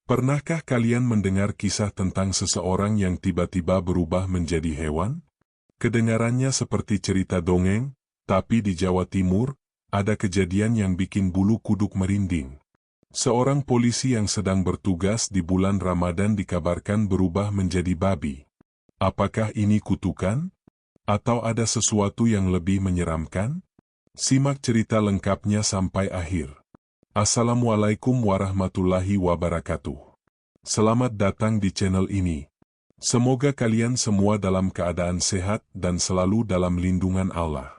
Pernahkah kalian mendengar kisah tentang seseorang yang tiba-tiba berubah menjadi hewan? Kedengarannya seperti cerita dongeng, tapi di Jawa Timur, ada kejadian yang bikin bulu kuduk merinding. Seorang polisi yang sedang bertugas di bulan Ramadan dikabarkan berubah menjadi babi. Apakah ini kutukan? Atau ada sesuatu yang lebih menyeramkan? Simak cerita lengkapnya sampai akhir. Assalamualaikum warahmatullahi wabarakatuh. Selamat datang di channel ini. Semoga kalian semua dalam keadaan sehat dan selalu dalam lindungan Allah.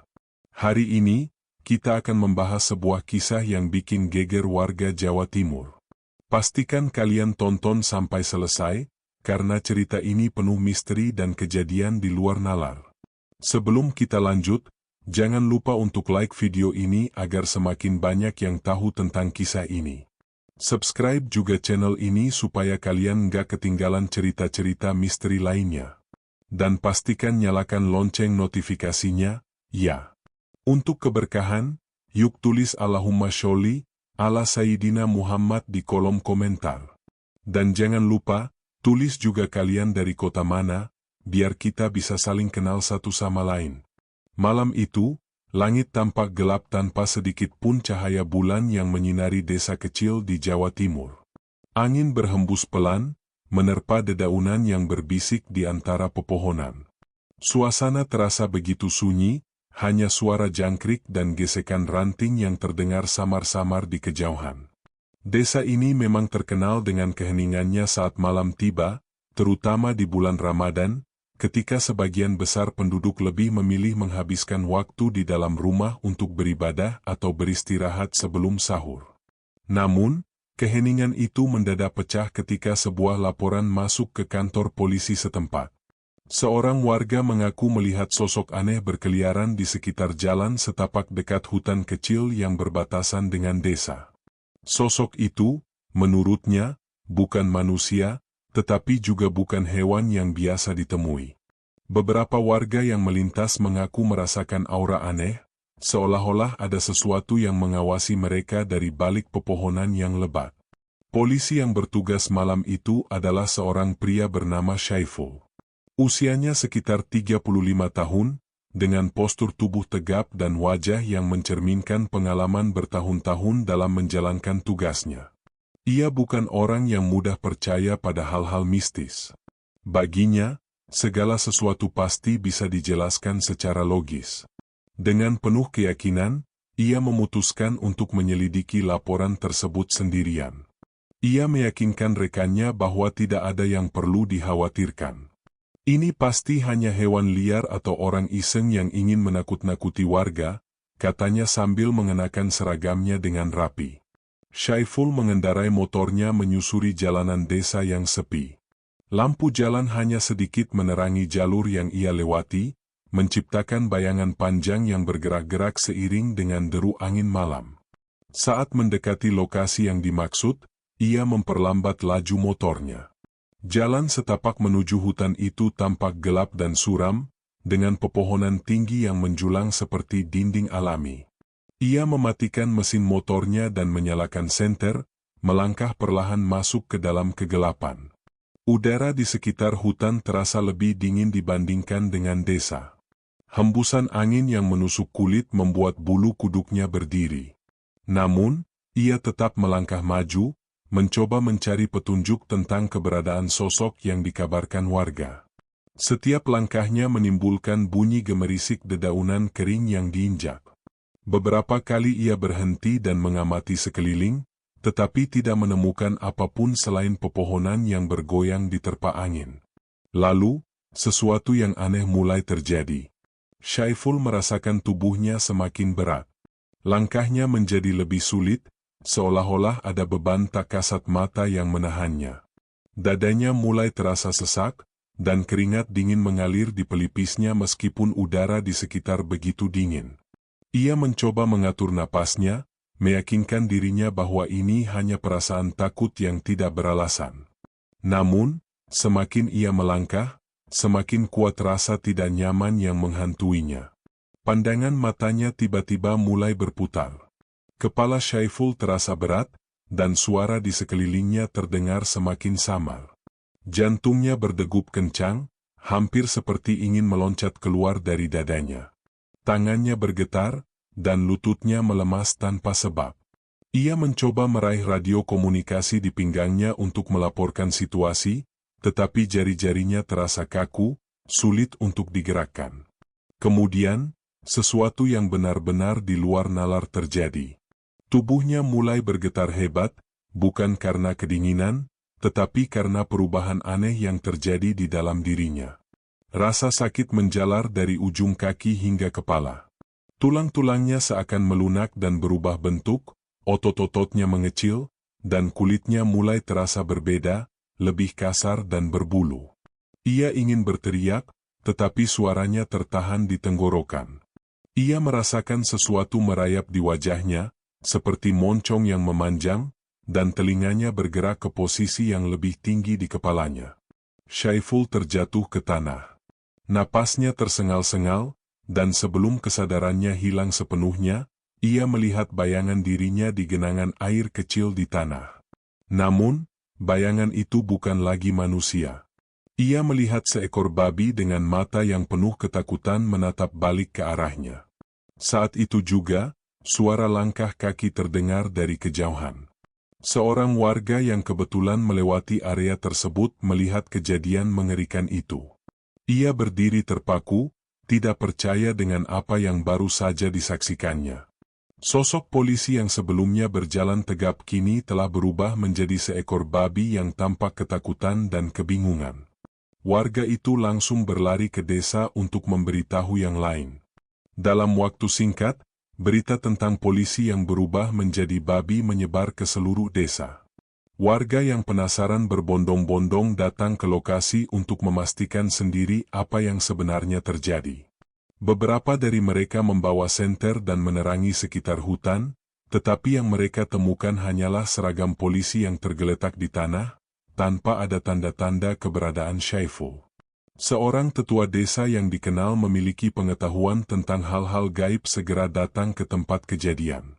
Hari ini, kita akan membahas sebuah kisah yang bikin geger warga Jawa Timur. Pastikan kalian tonton sampai selesai, karena cerita ini penuh misteri dan kejadian di luar nalar. Sebelum kita lanjut, jangan lupa untuk like video ini agar semakin banyak yang tahu tentang kisah ini. Subscribe juga channel ini supaya kalian nggak ketinggalan cerita-cerita misteri lainnya. Dan pastikan nyalakan lonceng notifikasinya, ya. Untuk keberkahan, yuk tulis Allahumma sholli ala Sayyidina Muhammad di kolom komentar. Dan jangan lupa, tulis juga kalian dari kota mana, biar kita bisa saling kenal satu sama lain. Malam itu, langit tampak gelap tanpa sedikit pun cahaya bulan yang menyinari desa kecil di Jawa Timur. Angin berhembus pelan, menerpa dedaunan yang berbisik di antara pepohonan. Suasana terasa begitu sunyi, hanya suara jangkrik dan gesekan ranting yang terdengar samar-samar di kejauhan. Desa ini memang terkenal dengan keheningannya saat malam tiba, terutama di bulan Ramadan, ketika sebagian besar penduduk lebih memilih menghabiskan waktu di dalam rumah untuk beribadah atau beristirahat sebelum sahur. Namun, keheningan itu mendadak pecah ketika sebuah laporan masuk ke kantor polisi setempat. Seorang warga mengaku melihat sosok aneh berkeliaran di sekitar jalan setapak dekat hutan kecil yang berbatasan dengan desa. Sosok itu, menurutnya, bukan manusia, tetapi juga bukan hewan yang biasa ditemui. Beberapa warga yang melintas mengaku merasakan aura aneh, seolah-olah ada sesuatu yang mengawasi mereka dari balik pepohonan yang lebat. Polisi yang bertugas malam itu adalah seorang pria bernama Syaiful. Usianya sekitar 35 tahun, dengan postur tubuh tegap dan wajah yang mencerminkan pengalaman bertahun-tahun dalam menjalankan tugasnya. Ia bukan orang yang mudah percaya pada hal-hal mistis. Baginya, segala sesuatu pasti bisa dijelaskan secara logis. Dengan penuh keyakinan, ia memutuskan untuk menyelidiki laporan tersebut sendirian. Ia meyakinkan rekannya bahwa tidak ada yang perlu dikhawatirkan. Ini pasti hanya hewan liar atau orang iseng yang ingin menakut-nakuti warga, katanya sambil mengenakan seragamnya dengan rapi. Syaiful mengendarai motornya menyusuri jalanan desa yang sepi. Lampu jalan hanya sedikit menerangi jalur yang ia lewati, menciptakan bayangan panjang yang bergerak-gerak seiring dengan deru angin malam. Saat mendekati lokasi yang dimaksud, ia memperlambat laju motornya. Jalan setapak menuju hutan itu tampak gelap dan suram, dengan pepohonan tinggi yang menjulang seperti dinding alami. Ia mematikan mesin motornya dan menyalakan senter, melangkah perlahan masuk ke dalam kegelapan. Udara di sekitar hutan terasa lebih dingin dibandingkan dengan desa. Hembusan angin yang menusuk kulit membuat bulu kuduknya berdiri. Namun, ia tetap melangkah maju, mencoba mencari petunjuk tentang keberadaan sosok yang dikabarkan warga. Setiap langkahnya menimbulkan bunyi gemerisik dedaunan kering yang diinjak. Beberapa kali ia berhenti dan mengamati sekeliling, tetapi tidak menemukan apapun selain pepohonan yang bergoyang diterpa angin. Lalu, sesuatu yang aneh mulai terjadi. Syaiful merasakan tubuhnya semakin berat. Langkahnya menjadi lebih sulit, seolah-olah ada beban tak kasat mata yang menahannya. Dadanya mulai terasa sesak, dan keringat dingin mengalir di pelipisnya meskipun udara di sekitar begitu dingin. Ia mencoba mengatur napasnya, meyakinkan dirinya bahwa ini hanya perasaan takut yang tidak beralasan. Namun, semakin ia melangkah, semakin kuat rasa tidak nyaman yang menghantuinya. Pandangan matanya tiba-tiba mulai berputar. Kepala Syaiful terasa berat, dan suara di sekelilingnya terdengar semakin samar. Jantungnya berdegup kencang, hampir seperti ingin meloncat keluar dari dadanya. Tangannya bergetar, dan lututnya melemas tanpa sebab. Ia mencoba meraih radio komunikasi di pinggangnya untuk melaporkan situasi, tetapi jari-jarinya terasa kaku, sulit untuk digerakkan. Kemudian, sesuatu yang benar-benar di luar nalar terjadi. Tubuhnya mulai bergetar hebat, bukan karena kedinginan, tetapi karena perubahan aneh yang terjadi di dalam dirinya. Rasa sakit menjalar dari ujung kaki hingga kepala. Tulang-tulangnya seakan melunak dan berubah bentuk, otot-ototnya mengecil, dan kulitnya mulai terasa berbeda, lebih kasar dan berbulu. Ia ingin berteriak, tetapi suaranya tertahan di tenggorokan. Ia merasakan sesuatu merayap di wajahnya, seperti moncong yang memanjang, dan telinganya bergerak ke posisi yang lebih tinggi di kepalanya. Syaiful terjatuh ke tanah. Napasnya tersengal-sengal, dan sebelum kesadarannya hilang sepenuhnya, ia melihat bayangan dirinya di genangan air kecil di tanah. Namun, bayangan itu bukan lagi manusia. Ia melihat seekor babi dengan mata yang penuh ketakutan menatap balik ke arahnya. Saat itu juga, suara langkah kaki terdengar dari kejauhan. Seorang warga yang kebetulan melewati area tersebut melihat kejadian mengerikan itu. Ia berdiri terpaku, tidak percaya dengan apa yang baru saja disaksikannya. Sosok polisi yang sebelumnya berjalan tegap kini telah berubah menjadi seekor babi yang tampak ketakutan dan kebingungan. Warga itu langsung berlari ke desa untuk memberitahu yang lain. Dalam waktu singkat, berita tentang polisi yang berubah menjadi babi menyebar ke seluruh desa. Warga yang penasaran berbondong-bondong datang ke lokasi untuk memastikan sendiri apa yang sebenarnya terjadi. Beberapa dari mereka membawa senter dan menerangi sekitar hutan, tetapi yang mereka temukan hanyalah seragam polisi yang tergeletak di tanah, tanpa ada tanda-tanda keberadaan Syaiful. Seorang tetua desa yang dikenal memiliki pengetahuan tentang hal-hal gaib segera datang ke tempat kejadian.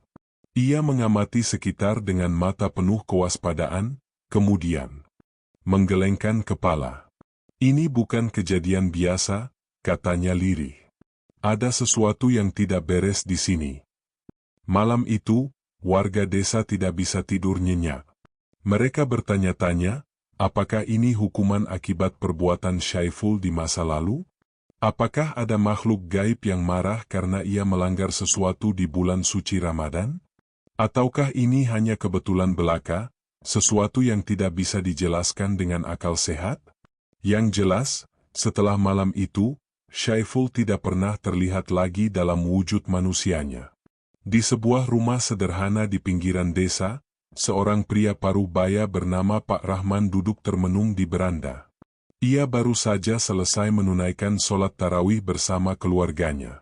Ia mengamati sekitar dengan mata penuh kewaspadaan, kemudian menggelengkan kepala. Ini bukan kejadian biasa, katanya lirih. Ada sesuatu yang tidak beres di sini. Malam itu, warga desa tidak bisa tidur nyenyak. Mereka bertanya-tanya, apakah ini hukuman akibat perbuatan Syaiful di masa lalu? Apakah ada makhluk gaib yang marah karena ia melanggar sesuatu di bulan suci Ramadan? Ataukah ini hanya kebetulan belaka, sesuatu yang tidak bisa dijelaskan dengan akal sehat? Yang jelas, setelah malam itu, Syaiful tidak pernah terlihat lagi dalam wujud manusianya. Di sebuah rumah sederhana di pinggiran desa, seorang pria paruh baya bernama Pak Rahman duduk termenung di beranda. Ia baru saja selesai menunaikan sholat tarawih bersama keluarganya.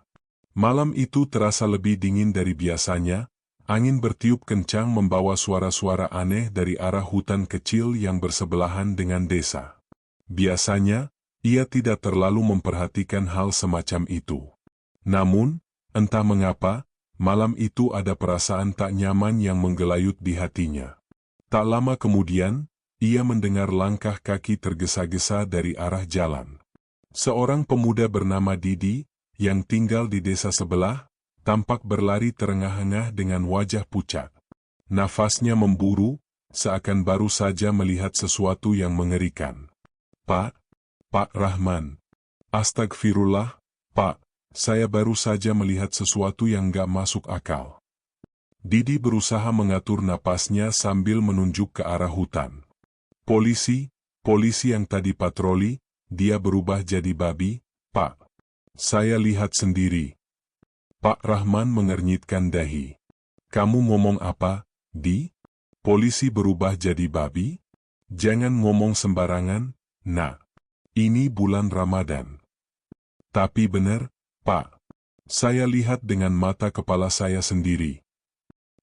Malam itu terasa lebih dingin dari biasanya, angin bertiup kencang membawa suara-suara aneh dari arah hutan kecil yang bersebelahan dengan desa. Biasanya, ia tidak terlalu memperhatikan hal semacam itu. Namun, entah mengapa, malam itu ada perasaan tak nyaman yang menggelayut di hatinya. Tak lama kemudian, ia mendengar langkah kaki tergesa-gesa dari arah jalan. Seorang pemuda bernama Didi, yang tinggal di desa sebelah, tampak berlari terengah-engah dengan wajah pucat. Nafasnya memburu, seakan baru saja melihat sesuatu yang mengerikan. Pak Rahman. Astagfirullah, Pak. Saya baru saja melihat sesuatu yang gak masuk akal. Didi berusaha mengatur napasnya sambil menunjuk ke arah hutan. Polisi yang tadi patroli, dia berubah jadi babi, Pak. Saya lihat sendiri. Pak Rahman mengernyitkan dahi. Kamu ngomong apa, Di? Polisi berubah jadi babi? Jangan ngomong sembarangan, Nak. Ini bulan Ramadan. Tapi benar, Pak. Saya lihat dengan mata kepala saya sendiri.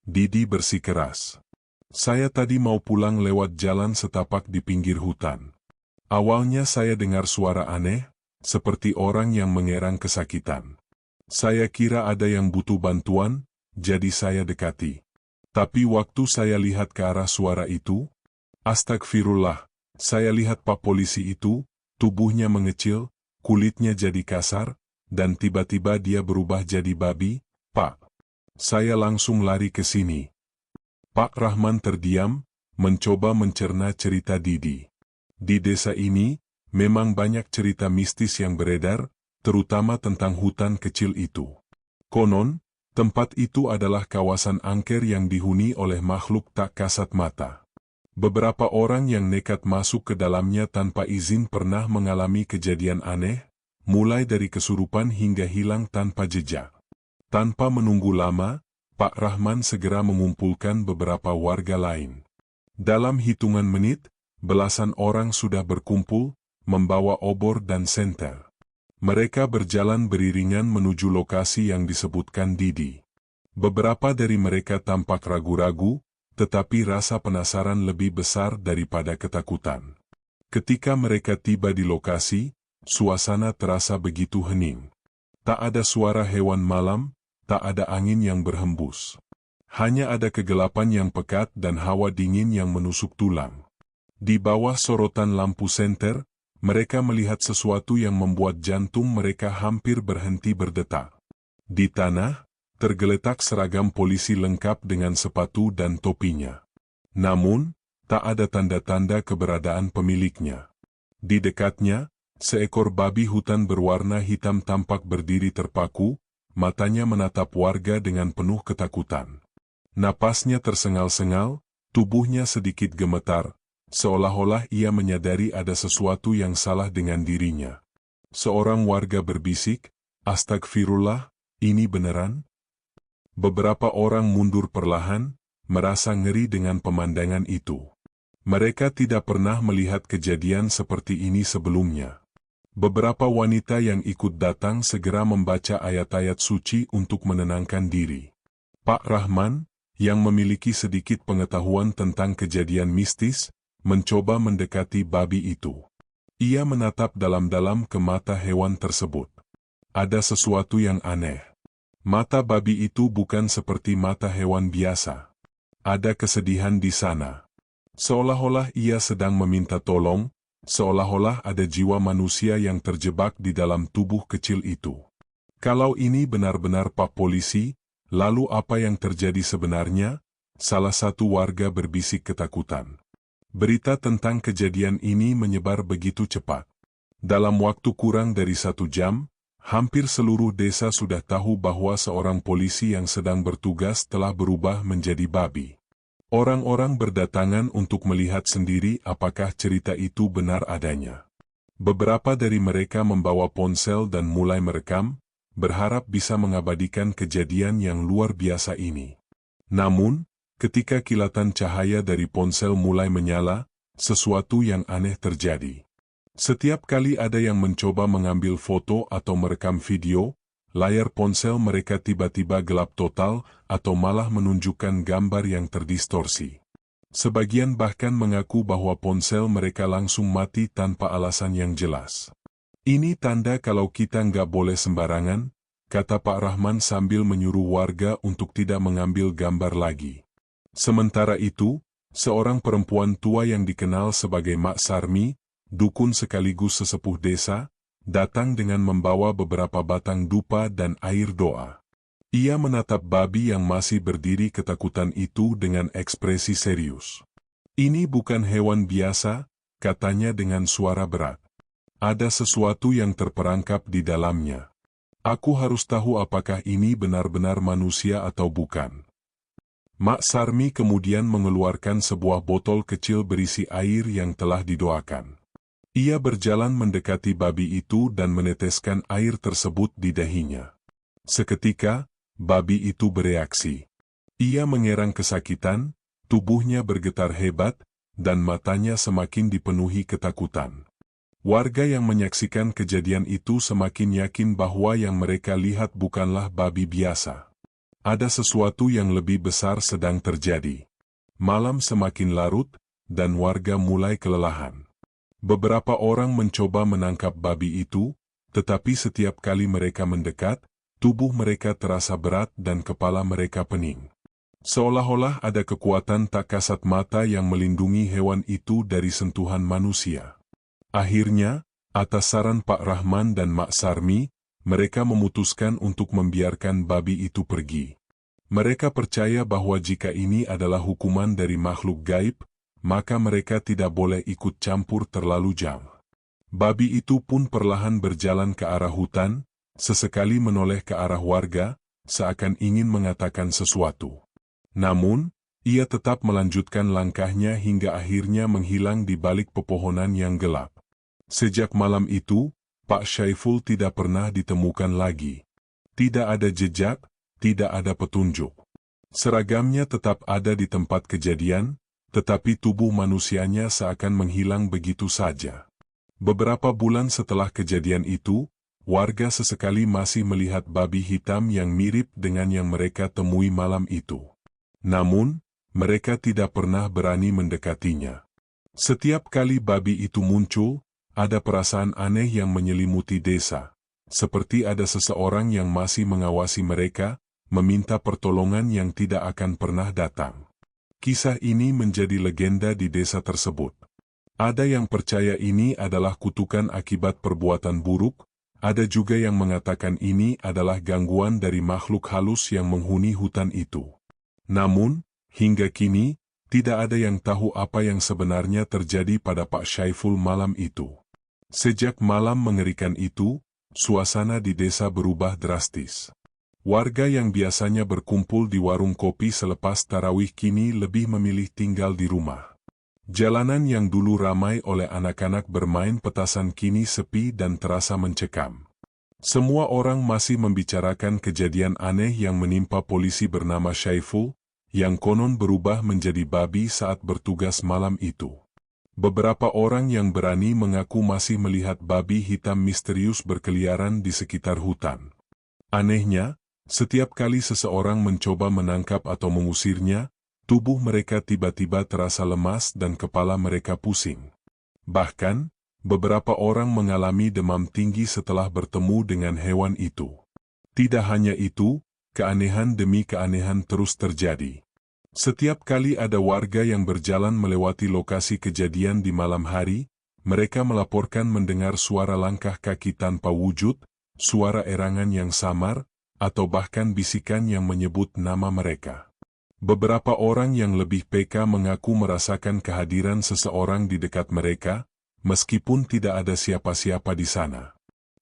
Didi bersikeras. Saya tadi mau pulang lewat jalan setapak di pinggir hutan. Awalnya saya dengar suara aneh, seperti orang yang mengerang kesakitan. Saya kira ada yang butuh bantuan, jadi saya dekati. Tapi waktu saya lihat ke arah suara itu, astagfirullah, saya lihat Pak polisi itu, tubuhnya mengecil, kulitnya jadi kasar, dan tiba-tiba dia berubah jadi babi. Pak, saya langsung lari ke sini. Pak Rahman terdiam, mencoba mencerna cerita Didi. Di desa ini, memang banyak cerita mistis yang beredar, terutama tentang hutan kecil itu. Konon, tempat itu adalah kawasan angker yang dihuni oleh makhluk tak kasat mata. Beberapa orang yang nekat masuk ke dalamnya tanpa izin pernah mengalami kejadian aneh, mulai dari kesurupan hingga hilang tanpa jejak. Tanpa menunggu lama, Pak Rahman segera mengumpulkan beberapa warga lain. Dalam hitungan menit, belasan orang sudah berkumpul, membawa obor dan senter. Mereka berjalan beriringan menuju lokasi yang disebutkan Didi. Beberapa dari mereka tampak ragu-ragu, tetapi rasa penasaran lebih besar daripada ketakutan. Ketika mereka tiba di lokasi, suasana terasa begitu hening. Tak ada suara hewan malam, tak ada angin yang berhembus. Hanya ada kegelapan yang pekat dan hawa dingin yang menusuk tulang. Di bawah sorotan lampu senter, mereka melihat sesuatu yang membuat jantung mereka hampir berhenti berdetak. Di tanah, tergeletak seragam polisi lengkap dengan sepatu dan topinya. Namun, tak ada tanda-tanda keberadaan pemiliknya. Di dekatnya, seekor babi hutan berwarna hitam tampak berdiri terpaku, matanya menatap warga dengan penuh ketakutan. Napasnya tersengal-sengal, tubuhnya sedikit gemetar, seolah-olah ia menyadari ada sesuatu yang salah dengan dirinya. Seorang warga berbisik, "Astagfirullah, ini beneran?" Beberapa orang mundur perlahan, merasa ngeri dengan pemandangan itu. Mereka tidak pernah melihat kejadian seperti ini sebelumnya. Beberapa wanita yang ikut datang segera membaca ayat-ayat suci untuk menenangkan diri. Pak Rahman, yang memiliki sedikit pengetahuan tentang kejadian mistis, mencoba mendekati babi itu. Ia menatap dalam-dalam ke mata hewan tersebut. Ada sesuatu yang aneh. Mata babi itu bukan seperti mata hewan biasa. Ada kesedihan di sana. Seolah-olah ia sedang meminta tolong, seolah-olah ada jiwa manusia yang terjebak di dalam tubuh kecil itu. Kalau ini benar-benar Pak Polisi, lalu apa yang terjadi sebenarnya? Salah satu warga berbisik ketakutan. Berita tentang kejadian ini menyebar begitu cepat. Dalam waktu kurang dari 1 jam, hampir seluruh desa sudah tahu bahwa seorang polisi yang sedang bertugas telah berubah menjadi babi. Orang-orang berdatangan untuk melihat sendiri apakah cerita itu benar adanya. Beberapa dari mereka membawa ponsel dan mulai merekam, berharap bisa mengabadikan kejadian yang luar biasa ini. Namun, ketika kilatan cahaya dari ponsel mulai menyala, sesuatu yang aneh terjadi. Setiap kali ada yang mencoba mengambil foto atau merekam video, layar ponsel mereka tiba-tiba gelap total atau malah menunjukkan gambar yang terdistorsi. Sebagian bahkan mengaku bahwa ponsel mereka langsung mati tanpa alasan yang jelas. "Ini tanda kalau kita nggak boleh sembarangan," kata Pak Rahman sambil menyuruh warga untuk tidak mengambil gambar lagi. Sementara itu, seorang perempuan tua yang dikenal sebagai Mak Sarmi, dukun sekaligus sesepuh desa, datang dengan membawa beberapa batang dupa dan air doa. Ia menatap babi yang masih berdiri ketakutan itu dengan ekspresi serius. "Ini bukan hewan biasa," katanya dengan suara berat. "Ada sesuatu yang terperangkap di dalamnya. Aku harus tahu apakah ini benar-benar manusia atau bukan." Mak Sarmi kemudian mengeluarkan sebuah botol kecil berisi air yang telah didoakan. Ia berjalan mendekati babi itu dan meneteskan air tersebut di dahinya. Seketika, babi itu bereaksi. Ia mengerang kesakitan, tubuhnya bergetar hebat, dan matanya semakin dipenuhi ketakutan. Warga yang menyaksikan kejadian itu semakin yakin bahwa yang mereka lihat bukanlah babi biasa. Ada sesuatu yang lebih besar sedang terjadi. Malam semakin larut, dan warga mulai kelelahan. Beberapa orang mencoba menangkap babi itu, tetapi setiap kali mereka mendekat, tubuh mereka terasa berat dan kepala mereka pening. Seolah-olah ada kekuatan tak kasat mata yang melindungi hewan itu dari sentuhan manusia. Akhirnya, atas saran Pak Rahman dan Mak Sarmi, mereka memutuskan untuk membiarkan babi itu pergi. Mereka percaya bahwa jika ini adalah hukuman dari makhluk gaib, maka mereka tidak boleh ikut campur terlalu jauh. Babi itu pun perlahan berjalan ke arah hutan, sesekali menoleh ke arah warga, seakan ingin mengatakan sesuatu. Namun, ia tetap melanjutkan langkahnya hingga akhirnya menghilang di balik pepohonan yang gelap. Sejak malam itu, Pak Syaiful tidak pernah ditemukan lagi. Tidak ada jejak, tidak ada petunjuk. Seragamnya tetap ada di tempat kejadian, tetapi tubuh manusianya seakan menghilang begitu saja. Beberapa bulan setelah kejadian itu, warga sesekali masih melihat babi hitam yang mirip dengan yang mereka temui malam itu. Namun, mereka tidak pernah berani mendekatinya. Setiap kali babi itu muncul, ada perasaan aneh yang menyelimuti desa. Seperti ada seseorang yang masih mengawasi mereka, meminta pertolongan yang tidak akan pernah datang. Kisah ini menjadi legenda di desa tersebut. Ada yang percaya ini adalah kutukan akibat perbuatan buruk, ada juga yang mengatakan ini adalah gangguan dari makhluk halus yang menghuni hutan itu. Namun, hingga kini, tidak ada yang tahu apa yang sebenarnya terjadi pada Pak Syaiful malam itu. Sejak malam mengerikan itu, suasana di desa berubah drastis. Warga yang biasanya berkumpul di warung kopi selepas tarawih kini lebih memilih tinggal di rumah. Jalanan yang dulu ramai oleh anak-anak bermain petasan kini sepi dan terasa mencekam. Semua orang masih membicarakan kejadian aneh yang menimpa polisi bernama Syaiful, yang konon berubah menjadi babi saat bertugas malam itu. Beberapa orang yang berani mengaku masih melihat babi hitam misterius berkeliaran di sekitar hutan. Anehnya, setiap kali seseorang mencoba menangkap atau mengusirnya, tubuh mereka tiba-tiba terasa lemas dan kepala mereka pusing. Bahkan, beberapa orang mengalami demam tinggi setelah bertemu dengan hewan itu. Tidak hanya itu, keanehan demi keanehan terus terjadi. Setiap kali ada warga yang berjalan melewati lokasi kejadian di malam hari, mereka melaporkan mendengar suara langkah kaki tanpa wujud, suara erangan yang samar, atau bahkan bisikan yang menyebut nama mereka. Beberapa orang yang lebih peka mengaku merasakan kehadiran seseorang di dekat mereka, meskipun tidak ada siapa-siapa di sana.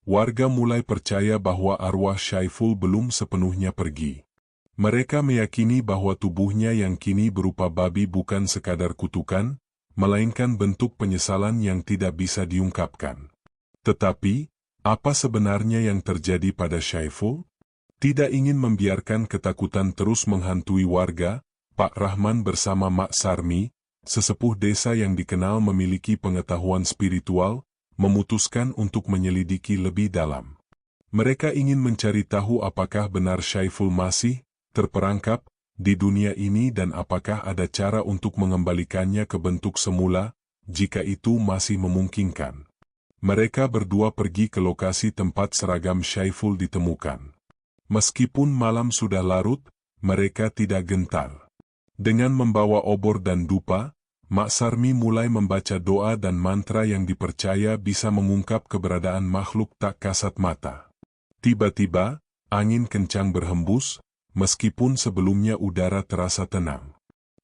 Warga mulai percaya bahwa arwah Syaiful belum sepenuhnya pergi. Mereka meyakini bahwa tubuhnya yang kini berupa babi bukan sekadar kutukan, melainkan bentuk penyesalan yang tidak bisa diungkapkan. Tetapi, apa sebenarnya yang terjadi pada Syaiful? Tidak ingin membiarkan ketakutan terus menghantui warga, Pak Rahman bersama Mak Sarmi, sesepuh desa yang dikenal memiliki pengetahuan spiritual, memutuskan untuk menyelidiki lebih dalam. Mereka ingin mencari tahu apakah benar Syaiful masih terperangkap di dunia ini dan apakah ada cara untuk mengembalikannya ke bentuk semula, jika itu masih memungkinkan. Mereka berdua pergi ke lokasi tempat seragam Syaiful ditemukan. Meskipun malam sudah larut, mereka tidak gentar. Dengan membawa obor dan dupa, Mak Sarmi mulai membaca doa dan mantra yang dipercaya bisa mengungkap keberadaan makhluk tak kasat mata. Tiba-tiba, angin kencang berhembus, meskipun sebelumnya udara terasa tenang.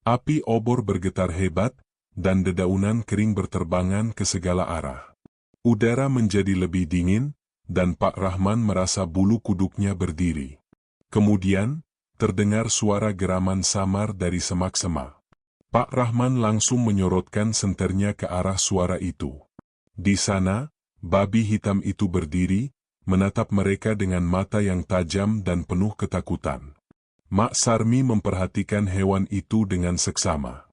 Api obor bergetar hebat, dan dedaunan kering berterbangan ke segala arah. Udara menjadi lebih dingin, dan Pak Rahman merasa bulu kuduknya berdiri. Kemudian, terdengar suara geraman samar dari semak-semak. Pak Rahman langsung menyorotkan senternya ke arah suara itu. Di sana, babi hitam itu berdiri, menatap mereka dengan mata yang tajam dan penuh ketakutan. Mak Sarmi memperhatikan hewan itu dengan seksama.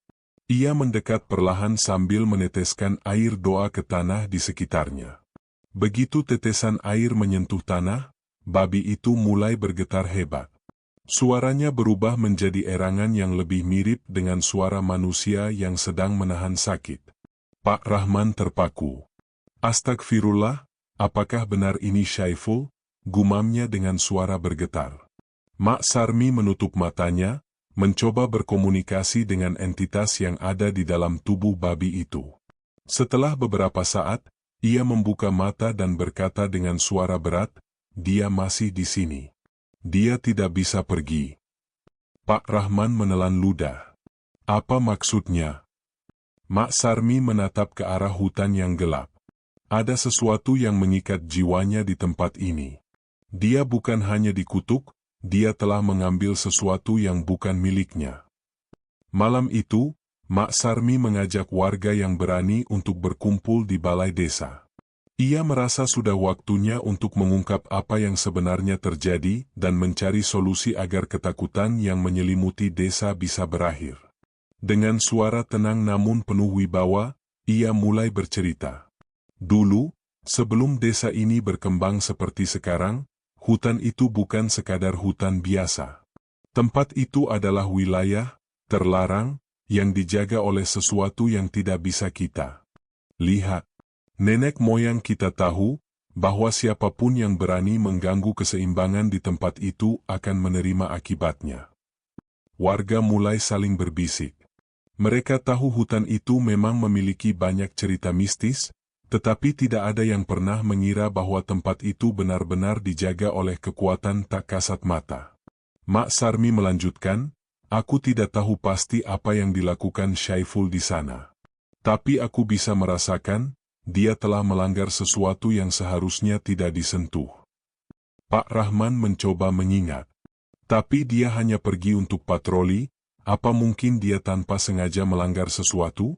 Ia mendekat perlahan sambil meneteskan air doa ke tanah di sekitarnya. Begitu tetesan air menyentuh tanah, babi itu mulai bergetar hebat. Suaranya berubah menjadi erangan yang lebih mirip dengan suara manusia yang sedang menahan sakit. Pak Rahman terpaku. Astagfirullah, apakah benar ini Syaiful? Gumamnya dengan suara bergetar. Mak Sarmi menutup matanya, mencoba berkomunikasi dengan entitas yang ada di dalam tubuh babi itu. Setelah beberapa saat, ia membuka mata dan berkata dengan suara berat, "Dia masih di sini. Dia tidak bisa pergi." Pak Rahman menelan ludah. "Apa maksudnya?" Mak Sarmi menatap ke arah hutan yang gelap. Ada sesuatu yang mengikat jiwanya di tempat ini. Dia bukan hanya dikutuk, dia telah mengambil sesuatu yang bukan miliknya. Malam itu, Mak Sarmi mengajak warga yang berani untuk berkumpul di balai desa. Ia merasa sudah waktunya untuk mengungkap apa yang sebenarnya terjadi dan mencari solusi agar ketakutan yang menyelimuti desa bisa berakhir. Dengan suara tenang namun penuh wibawa, ia mulai bercerita. Dulu, sebelum desa ini berkembang seperti sekarang, hutan itu bukan sekadar hutan biasa. Tempat itu adalah wilayah terlarang yang dijaga oleh sesuatu yang tidak bisa kita lihat. Nenek moyang kita tahu bahwa siapapun yang berani mengganggu keseimbangan di tempat itu akan menerima akibatnya. Warga mulai saling berbisik. Mereka tahu hutan itu memang memiliki banyak cerita mistis, tetapi tidak ada yang pernah mengira bahwa tempat itu benar-benar dijaga oleh kekuatan tak kasat mata. Mak Sarmi melanjutkan, "Aku tidak tahu pasti apa yang dilakukan Syaiful di sana. Tapi aku bisa merasakan, dia telah melanggar sesuatu yang seharusnya tidak disentuh." Pak Rahman mencoba mengingat. Tapi dia hanya pergi untuk patroli, apa mungkin dia tanpa sengaja melanggar sesuatu?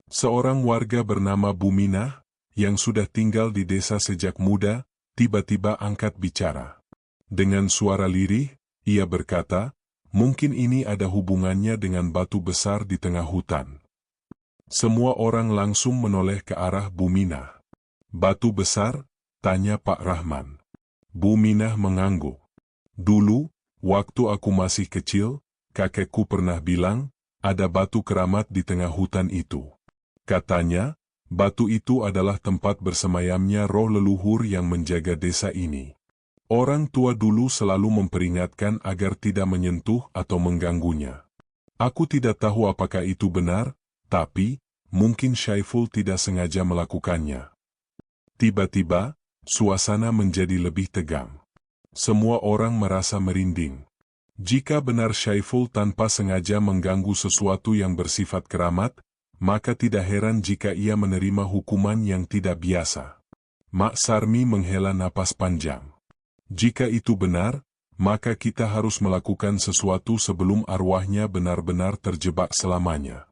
Seorang warga bernama Buminah, yang sudah tinggal di desa sejak muda, tiba-tiba angkat bicara. Dengan suara lirih, ia berkata, "Mungkin ini ada hubungannya dengan batu besar di tengah hutan." Semua orang langsung menoleh ke arah Buminah. "Batu besar?" tanya Pak Rahman. Buminah mengangguk. "Dulu, waktu aku masih kecil, kakekku pernah bilang, ada batu keramat di tengah hutan itu. Katanya, batu itu adalah tempat bersemayamnya roh leluhur yang menjaga desa ini. Orang tua dulu selalu memperingatkan agar tidak menyentuh atau mengganggunya. Aku tidak tahu apakah itu benar, tapi mungkin Syaiful tidak sengaja melakukannya." Tiba-tiba, suasana menjadi lebih tegang. Semua orang merasa merinding. Jika benar Syaiful tanpa sengaja mengganggu sesuatu yang bersifat keramat, maka tidak heran jika ia menerima hukuman yang tidak biasa. Mak Sarmi menghela napas panjang. "Jika itu benar, maka kita harus melakukan sesuatu sebelum arwahnya benar-benar terjebak selamanya."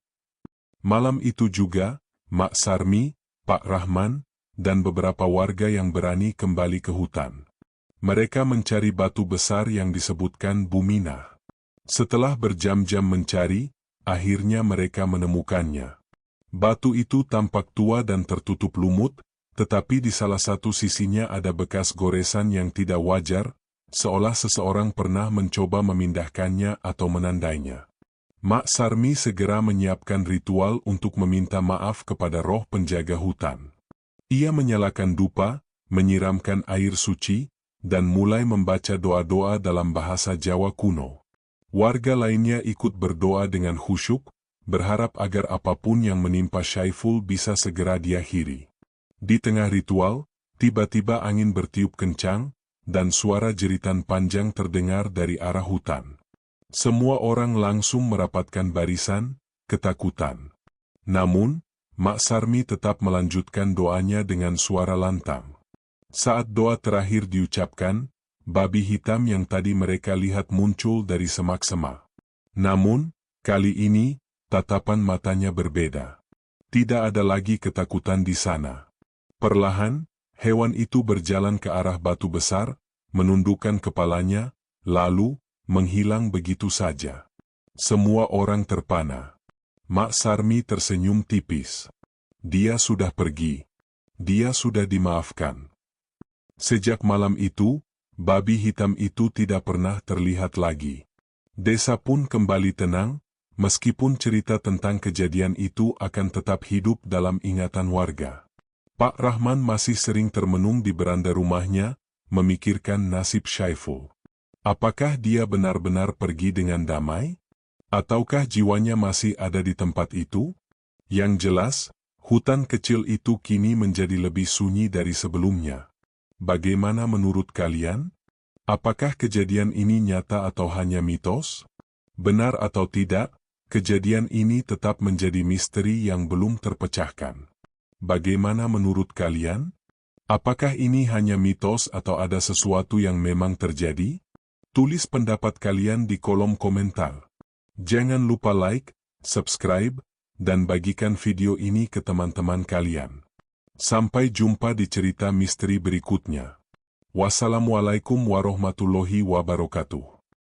Malam itu juga, Mak Sarmi, Pak Rahman, dan beberapa warga yang berani kembali ke hutan. Mereka mencari batu besar yang disebutkan Buminah. Setelah berjam-jam mencari, akhirnya mereka menemukannya. Batu itu tampak tua dan tertutup lumut, tetapi di salah satu sisinya ada bekas goresan yang tidak wajar, seolah seseorang pernah mencoba memindahkannya atau menandainya. Mak Sarmi segera menyiapkan ritual untuk meminta maaf kepada roh penjaga hutan. Ia menyalakan dupa, menyiramkan air suci, dan mulai membaca doa-doa dalam bahasa Jawa kuno. Warga lainnya ikut berdoa dengan khusyuk, berharap agar apapun yang menimpa Syaiful bisa segera diakhiri. Di tengah ritual, tiba-tiba angin bertiup kencang, dan suara jeritan panjang terdengar dari arah hutan. Semua orang langsung merapatkan barisan, ketakutan. Namun, Mak Sarmi tetap melanjutkan doanya dengan suara lantang. Saat doa terakhir diucapkan, babi hitam yang tadi mereka lihat muncul dari semak-semak. Namun, kali ini, tatapan matanya berbeda. Tidak ada lagi ketakutan di sana. Perlahan, hewan itu berjalan ke arah batu besar, menundukkan kepalanya, lalu menghilang begitu saja. Semua orang terpana. Mak Sarmi tersenyum tipis. Dia sudah pergi. Dia sudah dimaafkan. Sejak malam itu, babi hitam itu tidak pernah terlihat lagi. Desa pun kembali tenang, meskipun cerita tentang kejadian itu akan tetap hidup dalam ingatan warga. Pak Rahman masih sering termenung di beranda rumahnya, memikirkan nasib Syaiful. Apakah dia benar-benar pergi dengan damai? Ataukah jiwanya masih ada di tempat itu? Yang jelas, hutan kecil itu kini menjadi lebih sunyi dari sebelumnya. Bagaimana menurut kalian? Apakah kejadian ini nyata atau hanya mitos? Benar atau tidak, kejadian ini tetap menjadi misteri yang belum terpecahkan. Bagaimana menurut kalian? Apakah ini hanya mitos atau ada sesuatu yang memang terjadi? Tulis pendapat kalian di kolom komentar. Jangan lupa like, subscribe, dan bagikan video ini ke teman-teman kalian. Sampai jumpa di cerita misteri berikutnya. Wassalamualaikum warahmatullahi wabarakatuh.